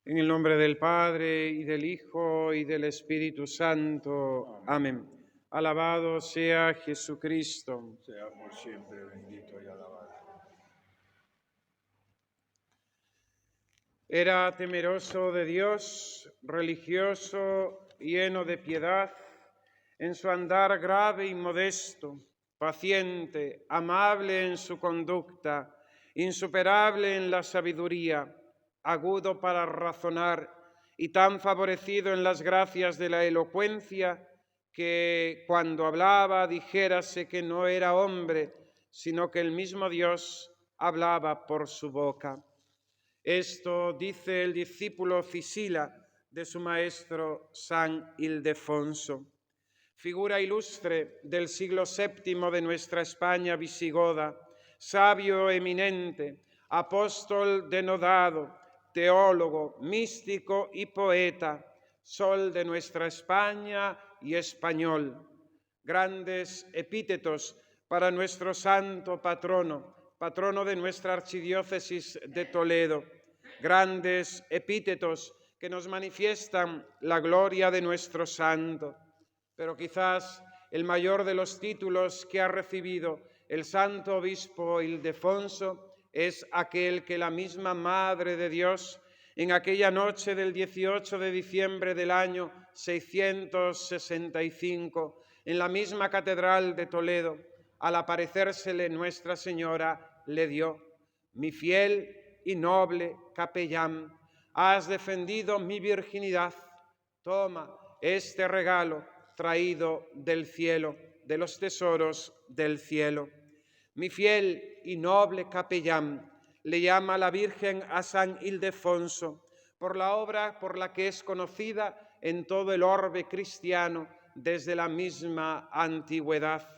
En el nombre del Padre, y del Hijo, y del Espíritu Santo. Amén. Alabado sea Jesucristo. Sea por siempre bendito y alabado. Era temeroso de Dios, religioso, lleno de piedad, en su andar grave y modesto, paciente, amable en su conducta, insuperable en la sabiduría, agudo para razonar y tan favorecido en las gracias de la elocuencia que cuando hablaba dijérase que no era hombre, sino que el mismo Dios hablaba por su boca. Esto dice el discípulo Cisila de su maestro San Ildefonso, figura ilustre del siglo VII de nuestra España visigoda, sabio eminente, apóstol denodado, teólogo, místico y poeta, sol de nuestra España y español. Grandes epítetos para nuestro santo patrono, patrono de nuestra archidiócesis de Toledo. Grandes epítetos que nos manifiestan la gloria de nuestro santo. Pero quizás el mayor de los títulos que ha recibido el santo obispo Ildefonso es aquel que la misma Madre de Dios, en aquella noche del 18 de diciembre del año 665, en la misma catedral de Toledo, al aparecérsele Nuestra Señora, le dio: mi fiel y noble capellán, has defendido mi virginidad. Toma este regalo traído del cielo, de los tesoros del cielo. Mi fiel y noble capellán, le llama la Virgen a San Ildefonso, por la obra por la que es conocida en todo el orbe cristiano desde la misma antigüedad.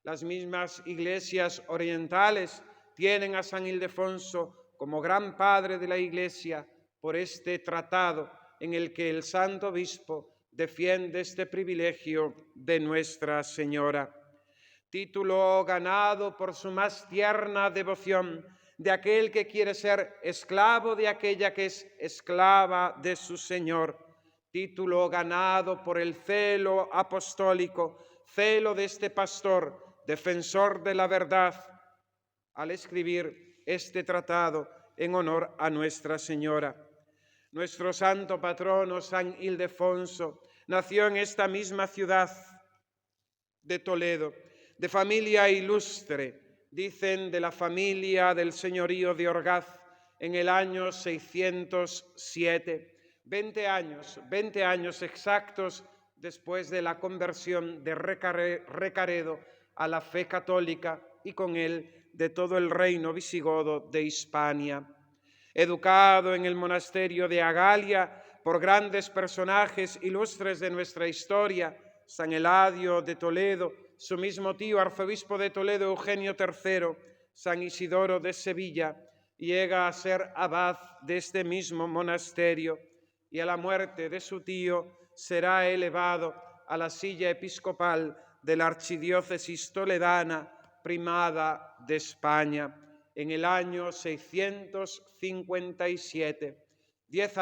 Las mismas iglesias orientales tienen a San Ildefonso como gran padre de la Iglesia por este tratado en el que el santo obispo defiende este privilegio de Nuestra Señora. Título ganado por su más tierna devoción de aquel que quiere ser esclavo de aquella que es esclava de su Señor. Título ganado por el celo apostólico, celo de este pastor, defensor de la verdad, al escribir este tratado en honor a Nuestra Señora. Nuestro santo patrono, San Ildefonso, nació en esta misma ciudad de Toledo, de familia ilustre, dicen de la familia del señorío de Orgaz, en el año 607, 20 años exactos después de la conversión de Recaredo a la fe católica y con él de todo el reino visigodo de Hispania. Educado en el monasterio de Agalia por grandes personajes ilustres de nuestra historia, San Eladio de Toledo, su mismo tío, arzobispo de Toledo, Eugenio III, San Isidoro de Sevilla, llega a ser abad de este mismo monasterio y a la muerte de su tío será elevado a la silla episcopal de la archidiócesis toledana, primada de España, en el año 657. 10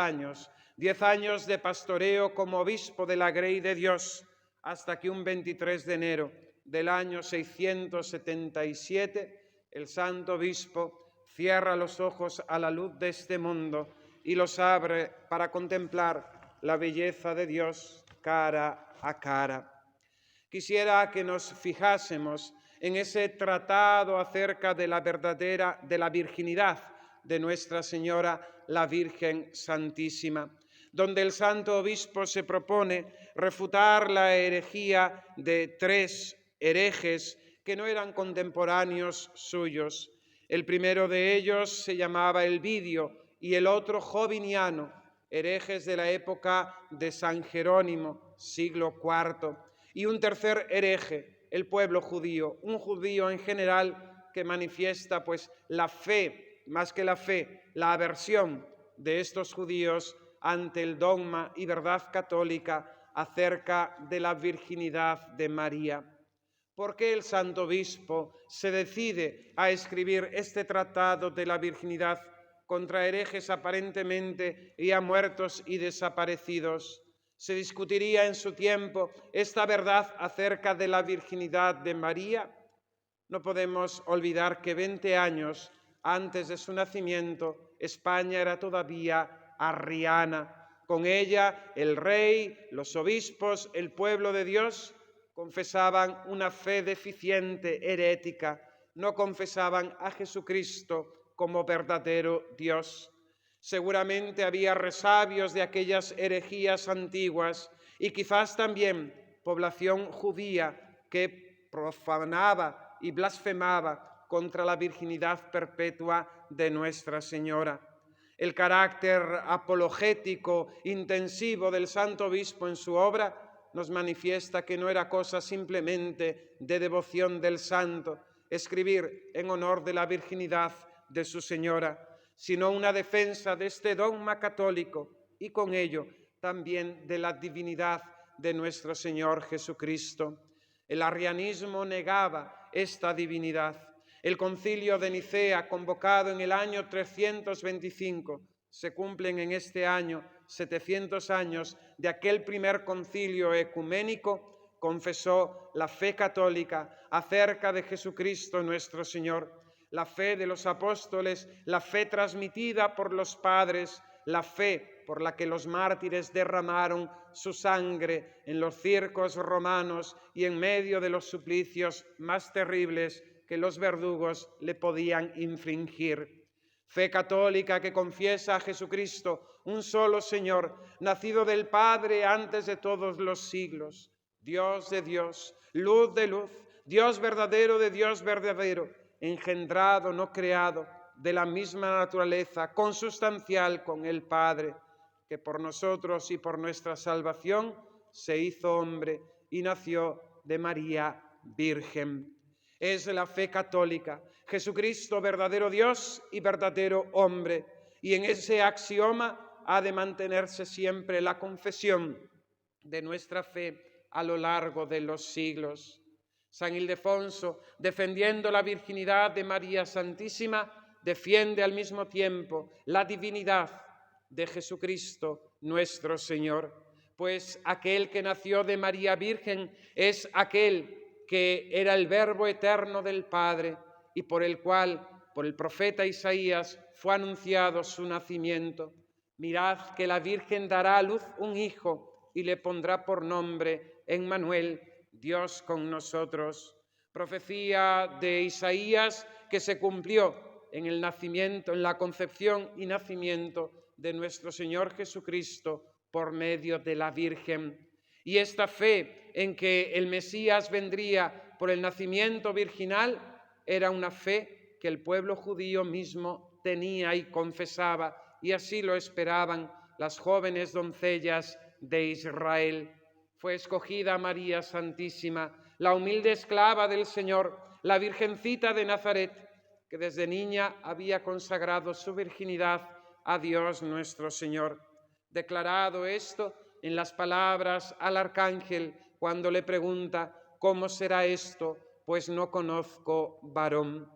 años de pastoreo como obispo de la Grey de Dios, hasta que un 23 de enero del año 677 el santo obispo cierra los ojos a la luz de este mundo y los abre para contemplar la belleza de Dios cara a cara. Quisiera que nos fijásemos en ese tratado acerca de la virginidad de Nuestra Señora, la Virgen Santísima, donde el santo obispo se propone refutar la herejía de 3 herejes que no eran contemporáneos suyos. El primero de ellos se llamaba Elvidio y el otro Joviniano, herejes de la época de San Jerónimo, siglo IV. Y un tercer hereje, el pueblo judío, un judío en general que manifiesta pues la fe, más que la fe, la aversión de estos judíos ante el dogma y verdad católica acerca de la virginidad de María. ¿Por qué el santo obispo se decide a escribir este tratado de la virginidad contra herejes aparentemente y a muertos y desaparecidos. Se discutiría en su tiempo esta verdad acerca de la virginidad de María. No podemos olvidar que 20 años antes de su nacimiento, España era todavía arriana. Con ella, el rey, los obispos, el pueblo de Dios confesaban una fe deficiente, herética. No confesaban a Jesucristo como verdadero Dios. Seguramente había resabios de aquellas herejías antiguas y quizás también población judía que profanaba y blasfemaba contra la virginidad perpetua de Nuestra Señora. El carácter apologético intensivo del Santo Obispo en su obra nos manifiesta que no era cosa simplemente de devoción del santo escribir en honor de la virginidad de su Señora, sino una defensa de este dogma católico y con ello también de la divinidad de nuestro Señor Jesucristo. El arrianismo negaba esta divinidad. El concilio de Nicea, convocado en el año 325, se cumplen en este año 700 años de aquel primer concilio ecuménico, confesó la fe católica acerca de Jesucristo nuestro Señor, la fe de los apóstoles, la fe transmitida por los padres, la fe por la que los mártires derramaron su sangre en los circos romanos y en medio de los suplicios más terribles que los verdugos le podían infringir. Fe católica que confiesa a Jesucristo, un solo Señor, nacido del Padre antes de todos los siglos, Dios de Dios, luz de luz, Dios verdadero de Dios verdadero, engendrado, no creado, de la misma naturaleza, consustancial con el Padre, que por nosotros y por nuestra salvación se hizo hombre y nació de María Virgen. Es la fe católica, Jesucristo verdadero Dios y verdadero hombre, y en ese axioma ha de mantenerse siempre la confesión de nuestra fe a lo largo de los siglos. San Ildefonso, defendiendo la virginidad de María Santísima, defiende al mismo tiempo la divinidad de Jesucristo nuestro Señor, pues aquel que nació de María Virgen es aquel que era el Verbo eterno del Padre y por el cual, por el profeta Isaías, fue anunciado su nacimiento. Mirad que la Virgen dará a luz un hijo y le pondrá por nombre Emmanuel, Dios con nosotros. Profecía de Isaías que se cumplió en el nacimiento, en la concepción y nacimiento de nuestro Señor Jesucristo por medio de la Virgen. Y esta fe en que el Mesías vendría por el nacimiento virginal era una fe que el pueblo judío mismo tenía y confesaba, y así lo esperaban las jóvenes doncellas de Israel. Fue escogida María Santísima, la humilde esclava del Señor, la Virgencita de Nazaret, que desde niña había consagrado su virginidad a Dios nuestro Señor. Declarado esto en las palabras al arcángel cuando le pregunta: ¿cómo será esto? Pues no conozco varón.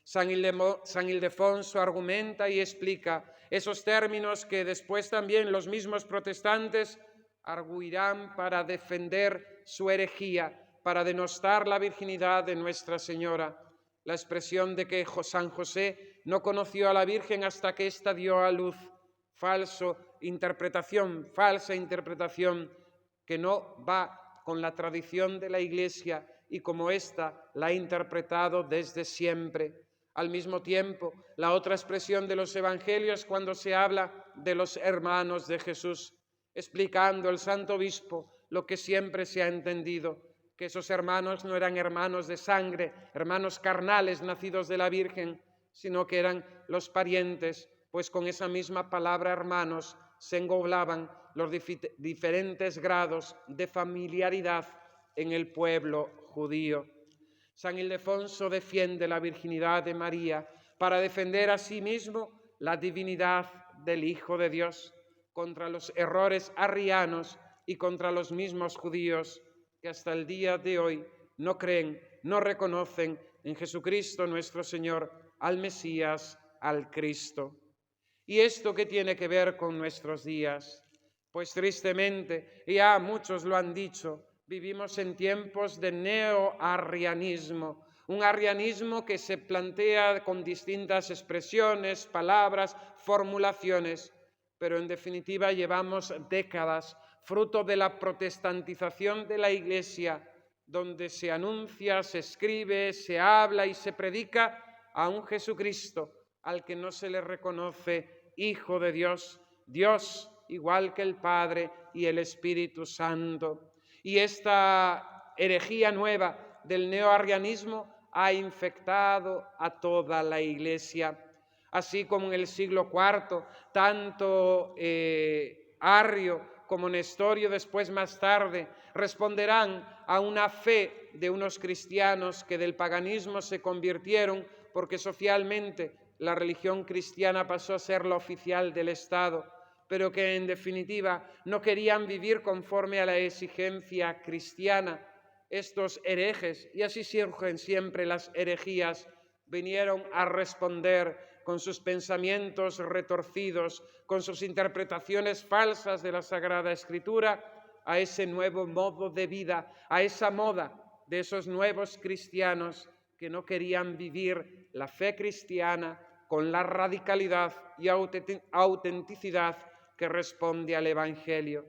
San Ildefonso argumenta y explica esos términos que después también los mismos protestantes arguirán para defender su herejía, para denostar la virginidad de Nuestra Señora. La expresión de que San José no conoció a la Virgen hasta que ésta dio a luz, falsa interpretación que no va con la tradición de la Iglesia y como ésta la ha interpretado desde siempre. Al mismo tiempo, la otra expresión de los evangelios cuando se habla de los hermanos de Jesús, explicando el Santo Obispo lo que siempre se ha entendido, que esos hermanos no eran hermanos de sangre, hermanos carnales nacidos de la Virgen, sino que eran los parientes, pues con esa misma palabra hermanos se englobaban los diferentes grados de familiaridad en el pueblo judío. San Ildefonso defiende la virginidad de María para defender a sí mismo la divinidad del Hijo de Dios contra los errores arrianos y contra los mismos judíos que hasta el día de hoy no creen, no reconocen en Jesucristo nuestro Señor al Mesías, al Cristo. ¿Y esto qué tiene que ver con nuestros días? Pues tristemente, ya muchos lo han dicho, vivimos en tiempos de neoarrianismo, un arrianismo que se plantea con distintas expresiones, palabras, formulaciones, pero en definitiva llevamos décadas, fruto de la protestantización de la Iglesia, donde se anuncia, se escribe, se habla y se predica a un Jesucristo al que no se le reconoce Hijo de Dios, Dios igual que el Padre y el Espíritu Santo. Y esta herejía nueva del neoarrianismo ha infectado a toda la Iglesia. Así como en el siglo IV, tanto Arrio como Nestorio después más tarde responderán a una fe de unos cristianos que del paganismo se convirtieron porque socialmente la religión cristiana pasó a ser la oficial del Estado, pero que en definitiva no querían vivir conforme a la exigencia cristiana. Estos herejes, y así surgen siempre las herejías, vinieron a responder con sus pensamientos retorcidos, con sus interpretaciones falsas de la Sagrada Escritura, a ese nuevo modo de vida, a esa moda de esos nuevos cristianos que no querían vivir la fe cristiana con la radicalidad y autenticidad que responde al Evangelio.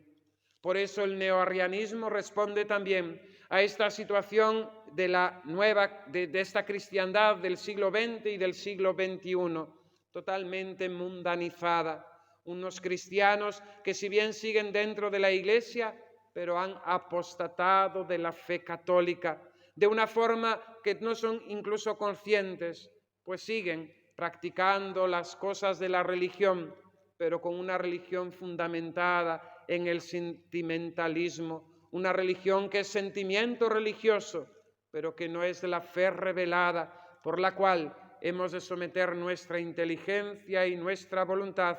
Por eso el neoarrianismo responde también a esta situación de esta cristiandad del siglo XX y del siglo XXI, totalmente mundanizada. Unos cristianos que si bien siguen dentro de la Iglesia, pero han apostatado de la fe católica, de una forma que no son incluso conscientes, pues siguen practicando las cosas de la religión, pero con una religión fundamentada en el sentimentalismo, una religión que es sentimiento religioso, pero que no es la fe revelada, por la cual hemos de someter nuestra inteligencia y nuestra voluntad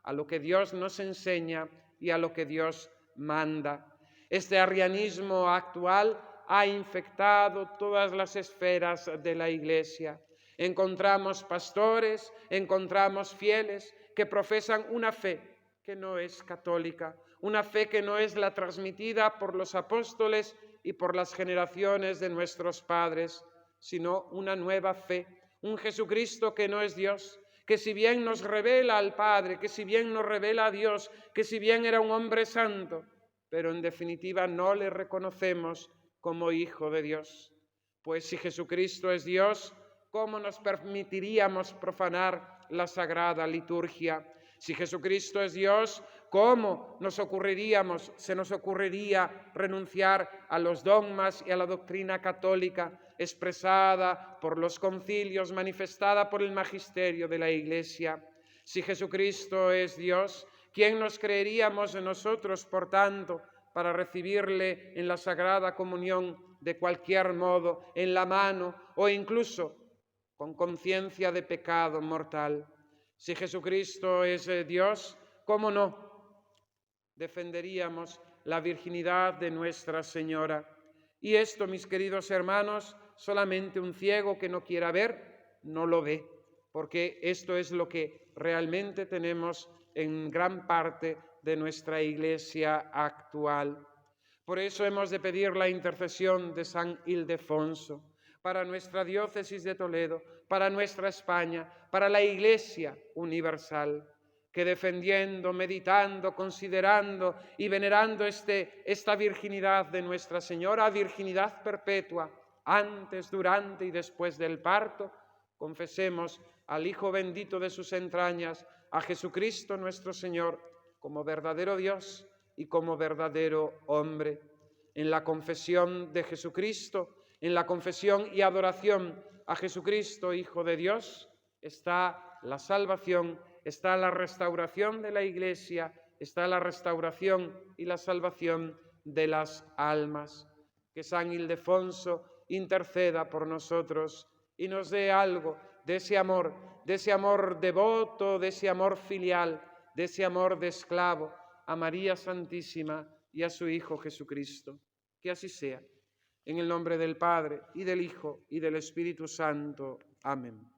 a lo que Dios nos enseña y a lo que Dios manda. Este arrianismo actual ha infectado todas las esferas de la Iglesia. Encontramos pastores, encontramos fieles que profesan una fe que no es católica, una fe que no es la transmitida por los apóstoles y por las generaciones de nuestros padres, sino una nueva fe, un Jesucristo que no es Dios, que si bien nos revela al Padre, que si bien nos revela a Dios, que si bien era un hombre santo, pero en definitiva no le reconocemos como Hijo de Dios. Pues si Jesucristo es Dios, ¿cómo nos permitiríamos profanar la sagrada liturgia? Si Jesucristo es Dios, ¿cómo se nos ocurriría renunciar a los dogmas y a la doctrina católica expresada por los concilios, manifestada por el magisterio de la Iglesia? Si Jesucristo es Dios, ¿quién nos creeríamos nosotros, por tanto, para recibirle en la Sagrada Comunión de cualquier modo, en la mano o incluso con conciencia de pecado mortal? Si Jesucristo es Dios, ¿cómo no defenderíamos la virginidad de Nuestra Señora? Y esto, mis queridos hermanos, solamente un ciego que no quiera ver, no lo ve, porque esto es lo que realmente tenemos en gran parte de nuestra Iglesia actual. Por eso hemos de pedir la intercesión de San Ildefonso para nuestra diócesis de Toledo, para nuestra España, para la Iglesia universal, que defendiendo, meditando, considerando y venerando esta virginidad de Nuestra Señora, virginidad perpetua, antes, durante y después del parto, confesemos al Hijo bendito de sus entrañas, a Jesucristo nuestro Señor, como verdadero Dios y como verdadero hombre. En la confesión de Jesucristo, en la confesión y adoración a Jesucristo, Hijo de Dios, está la salvación, está la restauración de la Iglesia, está la restauración y la salvación de las almas. Que San Ildefonso interceda por nosotros y nos dé algo de ese amor devoto, de ese amor filial, de ese amor de esclavo a María Santísima y a su Hijo Jesucristo. Que así sea. En el nombre del Padre, y del Hijo, y del Espíritu Santo. Amén.